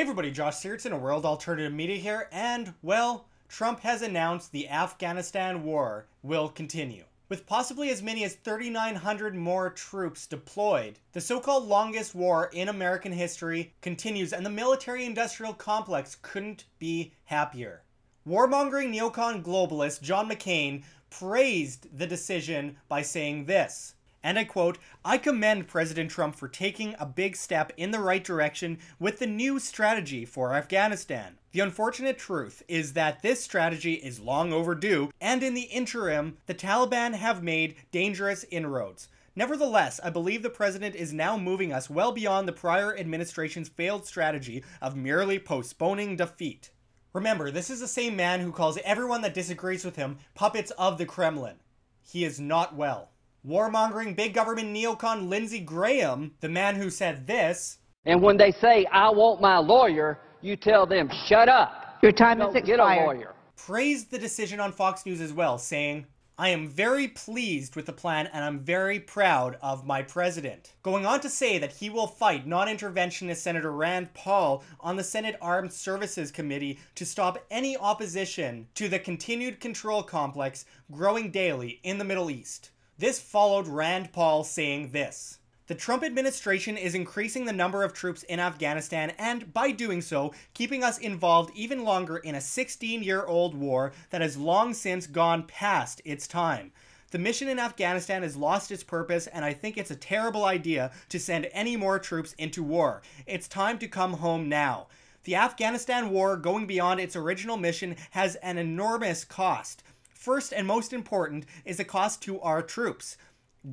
Hey everybody, Josh Sigurdson, a World Alternative Media here, and, well, Trump has announced the Afghanistan war will continue. With possibly as many as 3,900 more troops deployed, the so-called longest war in American history continues, and the military-industrial complex couldn't be happier. Warmongering neocon globalist John McCain praised the decision by saying this, and I quote, "I commend President Trump for taking a big step in the right direction with the new strategy for Afghanistan. The unfortunate truth is that this strategy is long overdue, and in the interim, the Taliban have made dangerous inroads. Nevertheless, I believe the president is now moving us well beyond the prior administration's failed strategy of merely postponing defeat." Remember, this is the same man who calls everyone that disagrees with him puppets of the Kremlin. He is not well. Warmongering big government neocon Lindsey, the man who said this, "And when they say, 'I want my lawyer,' you tell them, 'Shut up. Your time has Don't get expired.'" a lawyer." praised the decision on Fox News as well, saying, "I am very pleased with the plan and I'm very proud of my president." Going on to say that he will fight non-interventionist Senator Ron Paul on the Senate Armed Services Committee to stop any opposition to the continued control complex growing daily in the Middle East. This followed Rand Paul saying this, "The Trump administration is increasing the number of troops in Afghanistan and, by doing so, keeping us involved even longer in a 16-year-old war that has long since gone past its time. The mission in Afghanistan has lost its purpose, and I think it's a terrible idea to send any more troops into war. It's time to come home now. The Afghanistan war, going beyond its original mission, has an enormous cost. First and most important is the cost to our troops.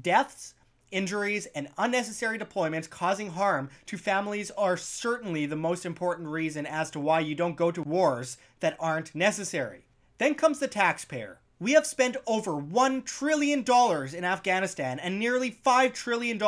Deaths, injuries, and unnecessary deployments causing harm to families are certainly the most important reason as to why you don't go to wars that aren't necessary. Then comes the taxpayer. We have spent over $1 trillion in Afghanistan and nearly $5 trillion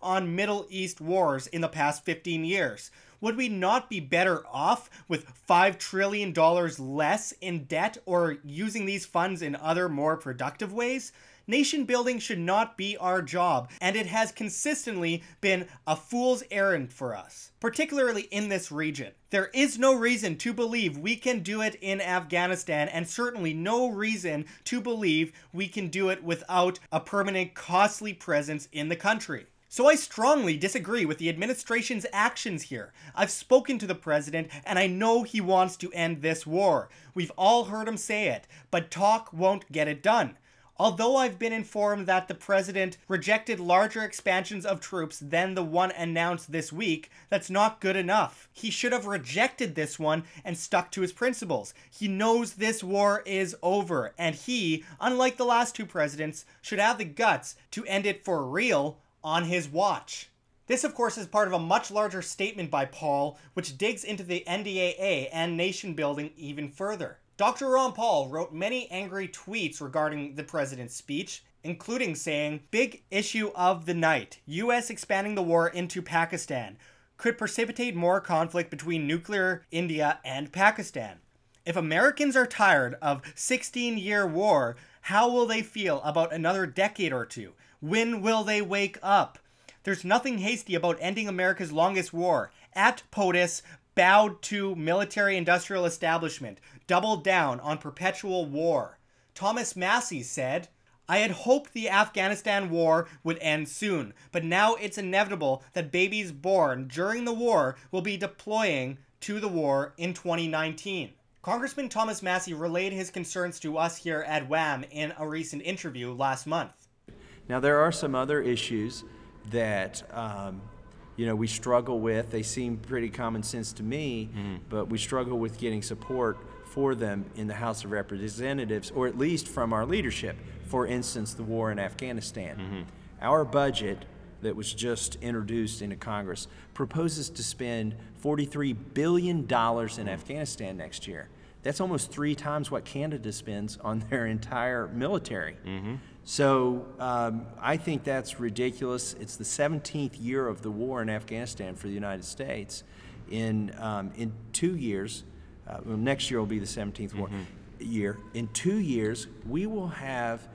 on Middle East wars in the past 15 years. Would we not be better off with $5 trillion less in debt or using these funds in other more productive ways? Nation building should not be our job, and it has consistently been a fool's errand for us, particularly in this region. There is no reason to believe we can do it in Afghanistan, and certainly no reason to believe we can do it without a permanent, costly presence in the country. So I strongly disagree with the administration's actions here. I've spoken to the president, and I know he wants to end this war. We've all heard him say it, but talk won't get it done. Although I've been informed that the president rejected larger expansions of troops than the one announced this week, that's not good enough. He should have rejected this one and stuck to his principles. He knows this war is over, and he, unlike the last two presidents, should have the guts to end it for real on his watch. This, of course, is part of a much larger statement by Paul, which digs into the NDAA and nation building even further. Dr. Ron Paul wrote many angry tweets regarding the president's speech, including saying, "Big issue of the night. U.S. expanding the war into Pakistan could precipitate more conflict between nuclear India and Pakistan. If Americans are tired of 16-year war, how will they feel about another decade or two? When will they wake up? There's nothing hasty about ending America's longest war. At POTUS, bowed to military-industrial establishment, doubled down on perpetual war." Thomas Massie said, "I had hoped the Afghanistan war would end soon, but now it's inevitable that babies born during the war will be deploying to the war in 2019. Congressman Thomas Massie relayed his concerns to us here at WHAM in a recent interview last month. Now, there are some other issues that we struggle with. They seem pretty common sense to me, but we struggle with getting support for them in the House of Representatives, or at least from our leadership. For instance, the war in Afghanistan. Our budget that was just introduced into Congress proposes to spend $43 billion in Afghanistan next year. That's almost 3 times what Canada spends on their entire military. So I think that's ridiculous. It's the 17th year of the war in Afghanistan for the United States. In 2 years, next year will be the 17th year. In 2 years, we will have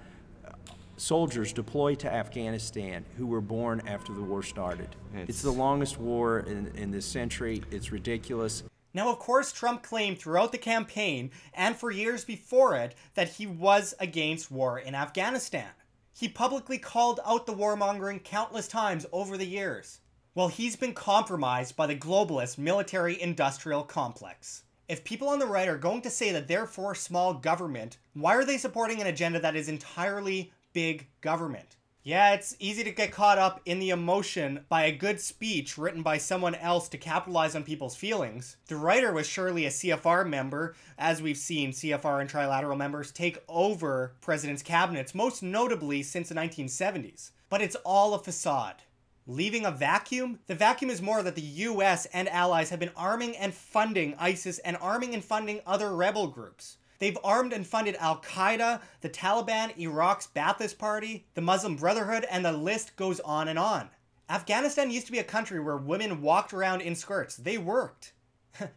soldiers deployed to Afghanistan who were born after the war started. It's the longest war in this century. It's ridiculous. Now, of course, Trump claimed throughout the campaign and for years before it that he was against war in Afghanistan. He publicly called out the warmongering countless times over the years. Well, he's been compromised by the globalist military-industrial complex. If people on the right are going to say that they're for small government, why are they supporting an agenda that is entirely big government? Yeah, it's easy to get caught up in the emotion by a good speech written by someone else to capitalize on people's feelings. The writer was surely a CFR member, as we've seen CFR and trilateral members take over presidents' cabinets, most notably since the 1970s. But it's all a facade. Leaving a vacuum? The vacuum is more that the US and allies have been arming and funding ISIS and arming and funding other rebel groups. They've armed and funded Al-Qaeda, the Taliban, Iraq's Ba'athist Party, the Muslim Brotherhood, and the list goes on and on. Afghanistan used to be a country where women walked around in skirts. They worked.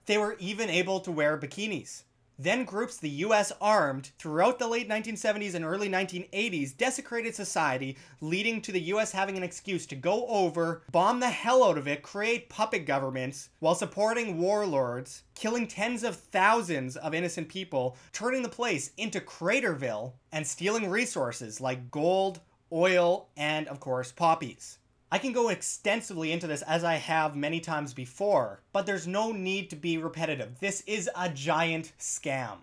They were even able to wear bikinis. Then groups the US armed throughout the late 1970s and early 1980s desecrated society, leading to the US having an excuse to go over, bomb the hell out of it, create puppet governments while supporting warlords, killing tens of thousands of innocent people, turning the place into Craterville, and stealing resources like gold, oil, and of course poppies. I can go extensively into this as I have many times before, but there's no need to be repetitive. This is a giant scam.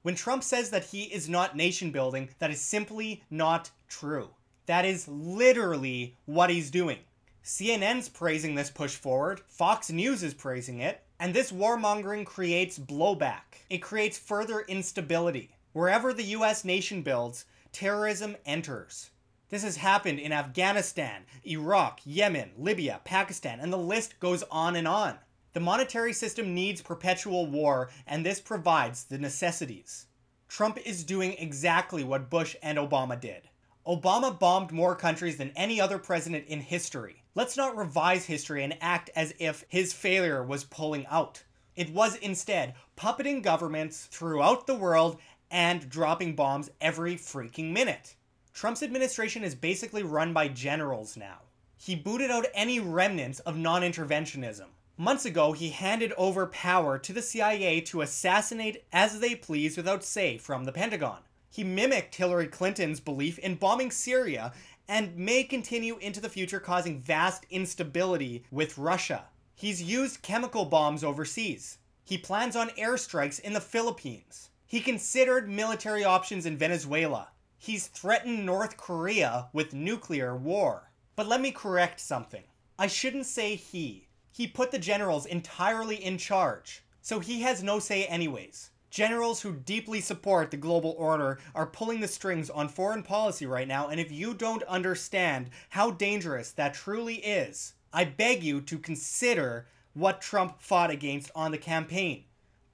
When Trump says that he is not nation building, that is simply not true. That is literally what he's doing. CNN's praising this push forward, Fox News is praising it, and this warmongering creates blowback. It creates further instability. Wherever the US nation builds, terrorism enters. This has happened in Afghanistan, Iraq, Yemen, Libya, Pakistan, and the list goes on and on. The monetary system needs perpetual war, and this provides the necessities. Trump is doing exactly what Bush and Obama did. Obama bombed more countries than any other president in history. Let's not revise history and act as if his failure was pulling out. It was instead puppeting governments throughout the world and dropping bombs every freaking minute. Trump's administration is basically run by generals now. He booted out any remnants of non-interventionism. Months ago, he handed over power to the CIA to assassinate as they please without say from the Pentagon. He mimicked Hillary Clinton's belief in bombing Syria and may continue into the future, causing vast instability with Russia. He's used chemical bombs overseas. He plans on airstrikes in the Philippines. He considered military options in Venezuela. He's threatened North Korea with nuclear war. But let me correct something. I shouldn't say he. He put the generals entirely in charge, so he has no say anyways. Generals who deeply support the global order are pulling the strings on foreign policy right now, and if you don't understand how dangerous that truly is, I beg you to consider what Trump fought against on the campaign.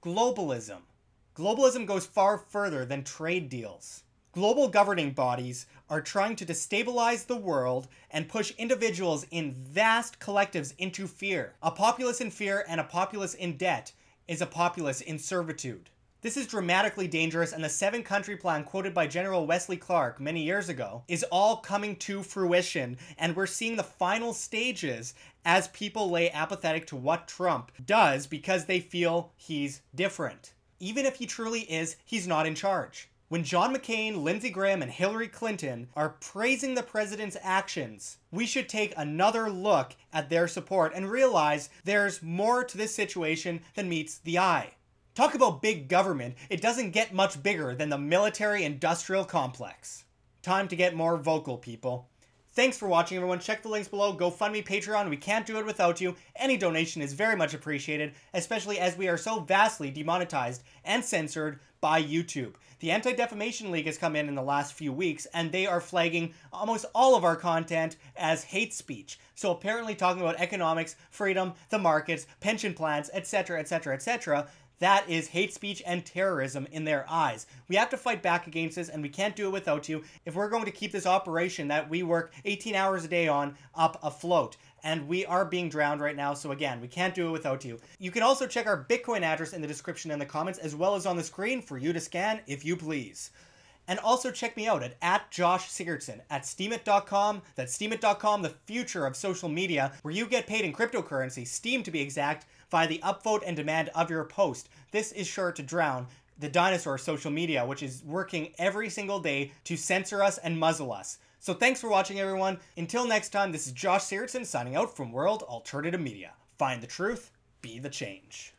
Globalism. Globalism goes far further than trade deals. Global governing bodies are trying to destabilize the world and push individuals in vast collectives into fear. A populace in fear and a populace in debt is a populace in servitude. This is dramatically dangerous, and the 7-country plan quoted by General Wesley Clark many years ago is all coming to fruition, and we're seeing the final stages as people lay apathetic to what Trump does because they feel he's different. Even if he truly is, he's not in charge. When John McCain, Lindsey Graham, and Hillary Clinton are praising the president's actions, we should take another look at their support and realize there's more to this situation than meets the eye. Talk about big government, it doesn't get much bigger than the military-industrial complex. Time to get more vocal, people. Thanks for watching, everyone. Check the links below. GoFundMe, Patreon. We can't do it without you. Any donation is very much appreciated, especially as we are so vastly demonetized and censored by YouTube. The Anti-Defamation League has come in the last few weeks, and they are flagging almost all of our content as hate speech. So apparently talking about economics, freedom, the markets, pension plans, etc., etc., etc., that is hate speech and terrorism in their eyes. We have to fight back against this, and we can't do it without you if we're going to keep this operation that we work 18 hours a day on up afloat. And we are being drowned right now, so again, we can't do it without you. You can also check our Bitcoin address in the description and the comments, as well as on the screen for you to scan if you please. And also check me out at Josh Sigurdson at steemit.com. That's steemit.com, the future of social media, where you get paid in cryptocurrency, Steem to be exact, via the upvote and demand of your post. This is sure to drown the dinosaur social media, which is working every single day to censor us and muzzle us. So thanks for watching, everyone. Until next time, this is Josh Sigurdson signing out from World Alternative Media. Find the truth, be the change.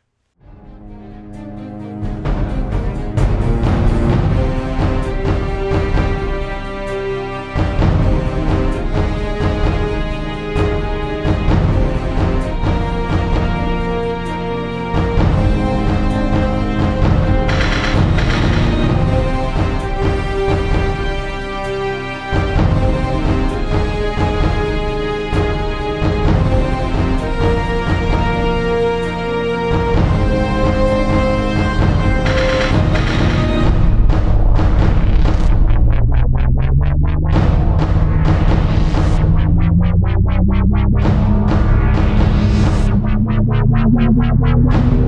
Wow.